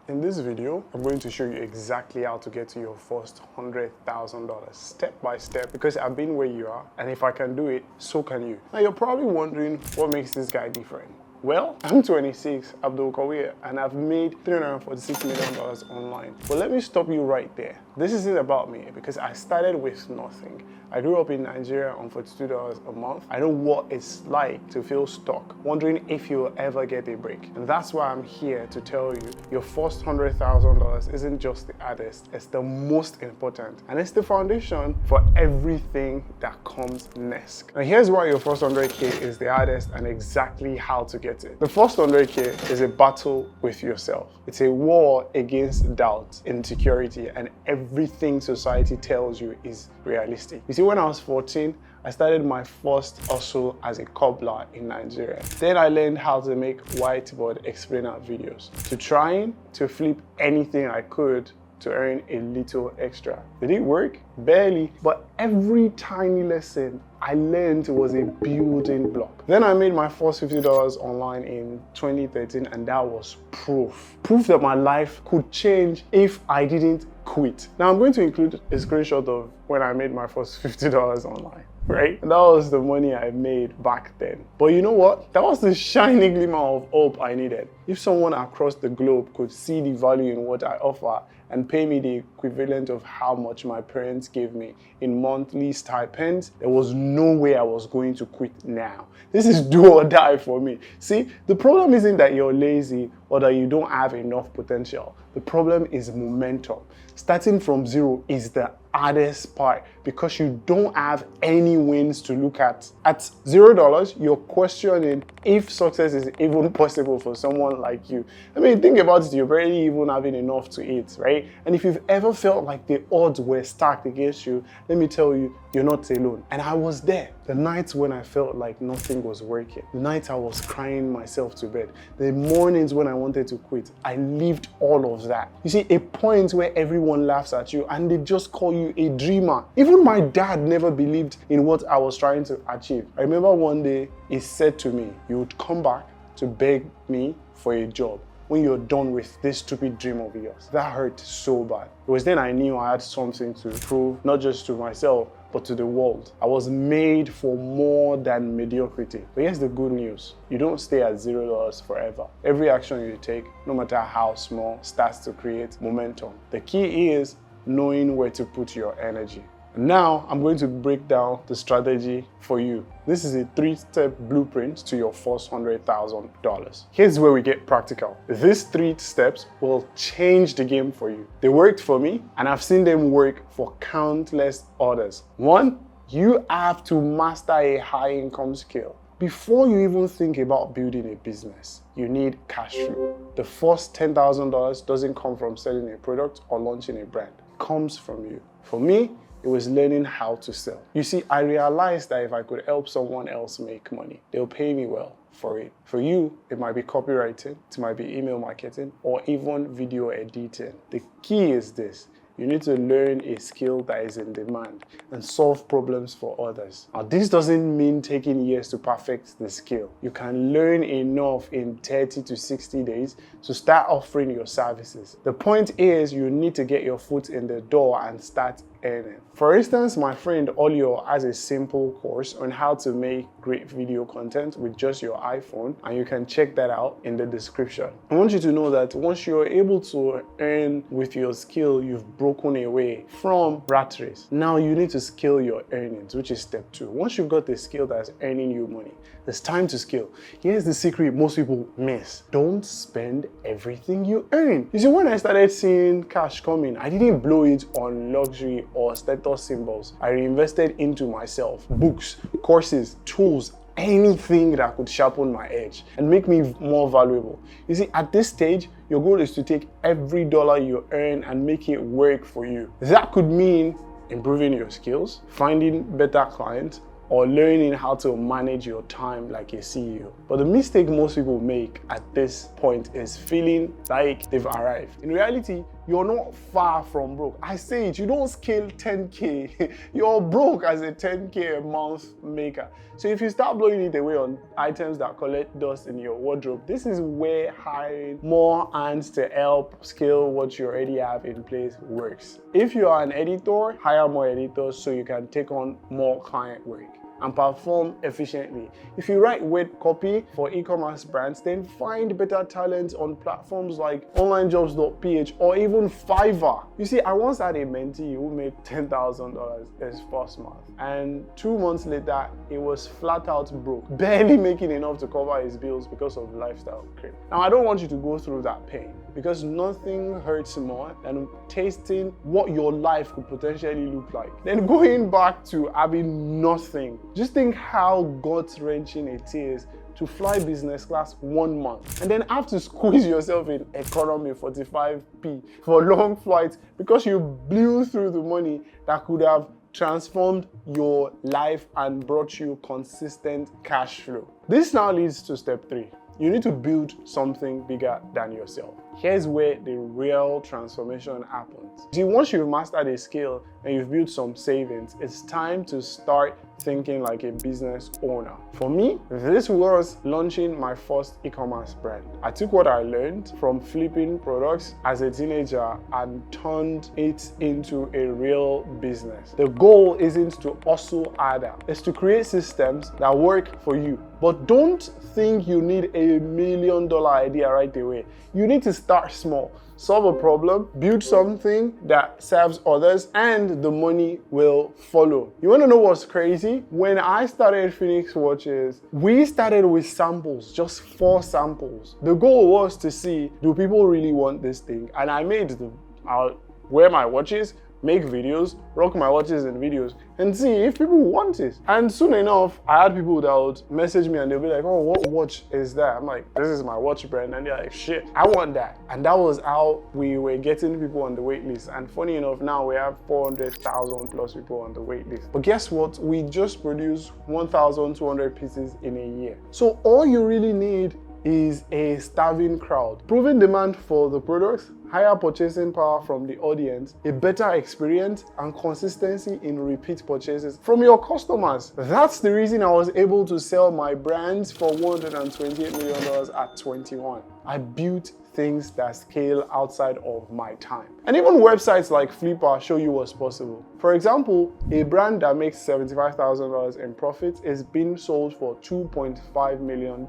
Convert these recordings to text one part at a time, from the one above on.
In this video, I'm going to show you exactly how to get to your first $100,000 step by step, because I've been where you are, and if I can do it, so can you. Now you're probably wondering what makes this guy different. Well, I'm 26, Abdul-Qawiyy, and I've made $346 million online. But let me stop you right there. This isn't about me, because I started with nothing. I grew up in Nigeria on $42 a month. I know what it's like to feel stuck, wondering if you'll ever get a break. And that's why I'm here to tell you, your first $100,000 isn't just the hardest, it's the most important. And it's the foundation for everything that comes next. Now here's why your first 100K is the hardest and exactly how to get it. The first 100K is a battle with yourself. It's a war against doubt, insecurity, and everything society tells you is realistic. You see, when I was 14, I started my first hustle as a cobbler in Nigeria. Then I learned how to make whiteboard explainer videos, to trying to flip anything I could to earn a little extra. Did it work? Barely, but every tiny lesson I learned was a building block. Then I made my first $50 online in 2013, and that was proof that my life could change if I didn't quit. Now I'm going to include a screenshot of when I made my first $50 online. Right? And that was the money I made back then. But you know what? That was the shining glimmer of hope I needed. If someone across the globe could see the value in what I offer and pay me the equivalent of how much my parents gave me in monthly stipends, there was no way I was going to quit now. This is do or die for me. See, the problem isn't that you're lazy or that you don't have enough potential. The problem is momentum. Starting from zero is the hardest part because you don't have any wins to look at. At $0, you're questioning if success is even possible for someone like you. I mean, think about it, you're barely even having enough to eat, right? And if you've ever felt like the odds were stacked against you, let me tell you, you're not alone. And I was there. The nights when I felt like nothing was working, the nights I was crying myself to bed, the mornings when I wanted to quit, I lived all of that. You see, a point where everyone laughs at you and they just call you a dreamer. Even my dad never believed in what I was trying to achieve. I remember one day he said to me, "You would come back to beg me for a job when you're done with this stupid dream of yours." That hurt so bad. It was then I knew I had something to prove, not just to myself, but to the world. I was made for more than mediocrity. But here's the good news. You don't stay at $0 forever. Every action you take, no matter how small, starts to create momentum. The key is knowing where to put your energy. Now, I'm going to break down the strategy for you. This is a 3-step blueprint to your first $100,000. Here's where we get practical. These 3 steps will change the game for you. They worked for me, and I've seen them work for countless others. 1, you have to master a high-income skill. Before you even think about building a business, you need cash flow. The first $10,000 doesn't come from selling a product or launching a brand. It comes from you. For me, it was learning how to sell. You see, I realized that if I could help someone else make money, they'll pay me well for it. For you, it might be copywriting, it might be email marketing, or even video editing. The key is this. You need to learn a skill that is in demand and solve problems for others. Now, this doesn't mean taking years to perfect the skill. You can learn enough in 30 to 60 days to start offering your services. The point is you need to get your foot in the door and start earning. For instance, my friend Olio has a simple course on how to make great video content with just your iPhone, and you can check that out in the description. I want you to know that once you're able to earn with your skill, you've broken away from rat race. Now you need to scale your earnings, which is step 2. Once you've got the skill that's earning you money, it's time to scale. Here's the secret most people miss. Don't spend everything you earn. You see, when I started seeing cash coming, I didn't blow it on luxury or status symbols. I reinvested into myself, books, courses, tools, anything that could sharpen my edge and make me more valuable. You see, at this stage, your goal is to take every dollar you earn and make it work for you. That could mean improving your skills, finding better clients, or learning how to manage your time like a CEO. But the mistake most people make at this point is feeling like they've arrived. In reality, you're not far from broke. I say it, you don't scale 10K. You're broke as a 10K a month maker. So if you start blowing it away on items that collect dust in your wardrobe, this is where hiring more hands to help scale what you already have in place works. If you are an editor, hire more editors so you can take on more client work and perform efficiently. If you write word copy for e-commerce brands, then find better talent on platforms like onlinejobs.ph or even Fiverr. You see, I once had a mentee who made $10,000 his first month, and 2 months later, he was flat out broke, barely making enough to cover his bills because of lifestyle creep. Now, I don't want you to go through that pain, because nothing hurts more than tasting what your life could potentially look like, then going back to having nothing. Just think how gut-wrenching it is to fly business class 1 month and then have to squeeze yourself in economy 45p for long flights because you blew through the money that could have transformed your life and brought you consistent cash flow. This now leads to step 3. You need to build something bigger than yourself. Here's where the real transformation happens. See, once you've mastered a skill and you've built some savings, it's time to start thinking like a business owner. For me, this was launching my first e-commerce brand. I took what I learned from flipping products as a teenager and turned it into a real business. The goal isn't to hustle harder, it's to create systems that work for you. But don't think you need $1 million idea right away. You need to start small. Solve a problem, build something that serves others, and the money will follow. You want to know what's crazy? When I started Phoenix Watches, we started with samples, just 4 samples. The goal was to see, do people really want this thing? And I made them. I'll wear my watches, make videos, rock my watches in videos, and see if people want it. And soon enough, I had people that would message me and they'll be like, oh, what watch is that? I'm like, this is my watch brand. And they're like, shit, I want that. And that was how we were getting people on the wait list. And funny enough, now we have 400,000 plus people on the wait list. But guess what? We just produced 1,200 pieces in a year. So all you really need is a starving crowd, proven demand for the products, higher purchasing power from the audience, a better experience, and consistency in repeat purchases from your customers. That's the reason I was able to sell my brands for $128 million at 21. I built things that scale outside of my time. And even websites like Flipper show you what's possible. For example, a brand that makes $75,000 in profits is being sold for $2.5 million.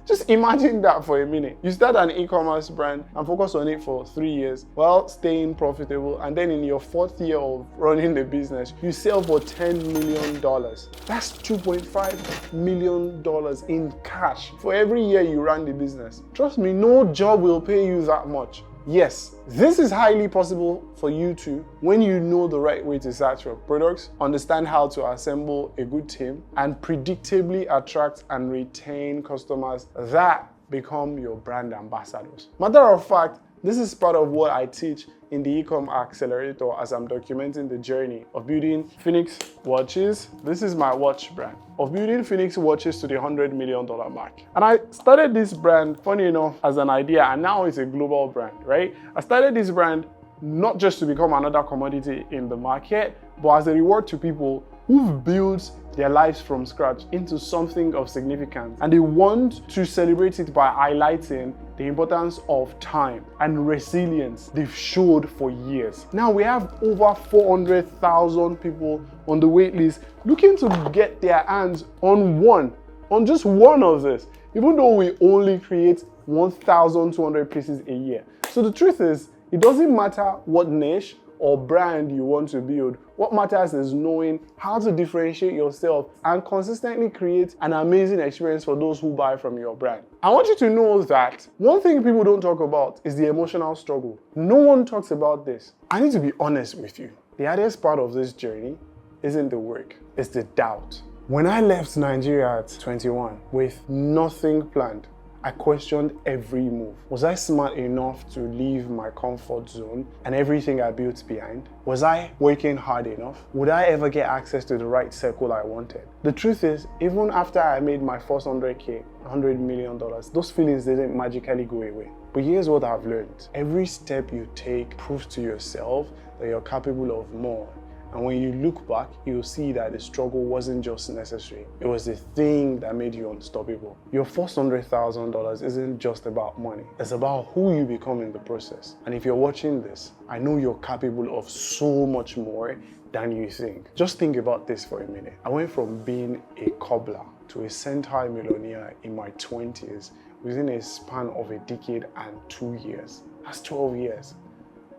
Just imagine that for a minute. You start an e-commerce brand and focus on it for 3 years while staying profitable, and then in your 4th year of running the business, you sell for $10 million. That's $2.5 million in cash for every year you run the business. Trust me, no job will pay you that much. Yes, this is highly possible for you too when you know the right way to search for products, understand how to assemble a good team, and predictably attract and retain customers that become your brand ambassadors. Matter of fact, this is part of what I teach in the e-com accelerator as I'm documenting the journey of building Phoenix Watches. This is my watch brand, of building Phoenix Watches to the $100 million mark. And I started this brand, funny enough, as an idea, and now it's a global brand, right? I started this brand not just to become another commodity in the market, but as a reward to people who've built their lives from scratch into something of significance, and they want to celebrate it by highlighting the importance of time and resilience they've showed for years. Now we have over 400,000 people on the wait list looking to get their hands on just one of this, even though we only create 1,200 pieces a year. So the truth is, it doesn't matter what niche or brand you want to build. What matters is knowing how to differentiate yourself and consistently create an amazing experience for those who buy from your brand. I want you to know that one thing people don't talk about is the emotional struggle. No one talks about this. I need to be honest with you. The hardest part of this journey isn't the work, it's the doubt. When I left Nigeria at 21 with nothing planned, I questioned every move. Was I smart enough to leave my comfort zone and everything I built behind? Was I working hard enough? Would I ever get access to the right circle I wanted? The truth is, even after I made my first $100K, $100 million, those feelings didn't magically go away. But here's what I've learned. Every step you take proves to yourself that you're capable of more. And when you look back, you'll see that the struggle wasn't just necessary. It was the thing that made you unstoppable. Your first $100,000 isn't just about money. It's about who you become in the process. And if you're watching this, I know you're capable of so much more than you think. Just think about this for a minute. I went from being a cobbler to a centi-millionaire in my 20s within a span of a decade and 2 years. That's 12 years.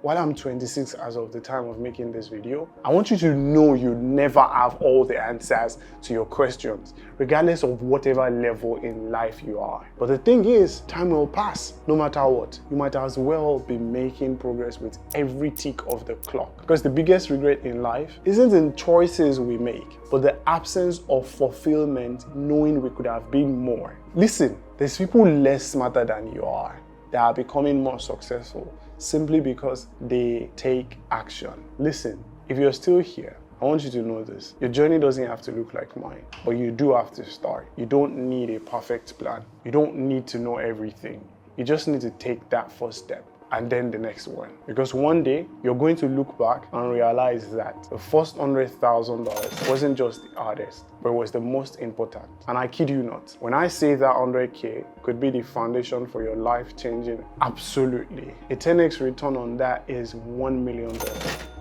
While I'm 26 as of the time of making this video, I want you to know you never have all the answers to your questions, regardless of whatever level in life you are. But the thing is, time will pass, no matter what. You might as well be making progress with every tick of the clock. Because the biggest regret in life isn't in choices we make, but the absence of fulfillment knowing we could have been more. Listen, there's people less smarter than you are that are becoming more successful simply because they take action. Listen, if you're still here, I want you to know this. Your journey doesn't have to look like mine, but you do have to start. You don't need a perfect plan. You don't need to know everything. You just need to take that first step and then the next one. Because one day, you're going to look back and realize that the first $100,000 wasn't just the hardest, but it was the most important. And I kid you not, when I say that 100K could be the foundation for your life changing, absolutely. A 10x return on that is $1 million.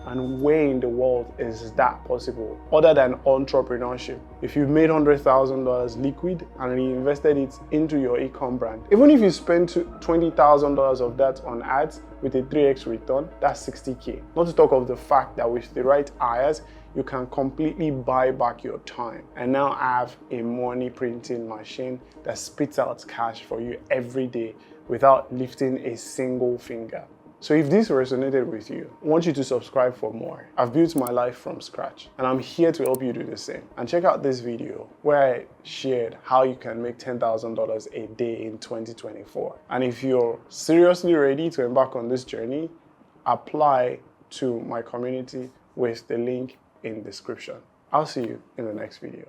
And where in the world is that possible other than entrepreneurship? If you made $100,000 liquid and reinvested it into your e-com brand, even if you spend $20,000 of that on ads with a 3x return, that's $60K. Not to talk of the fact that with the right hires, you can completely buy back your time and now have a money printing machine that spits out cash for you every day without lifting a single finger. So if this resonated with you, I want you to subscribe for more. I've built my life from scratch and I'm here to help you do the same. And check out this video where I shared how you can make $10,000 a day in 2024. And if you're seriously ready to embark on this journey, apply to my community with the link in the description. I'll see you in the next video.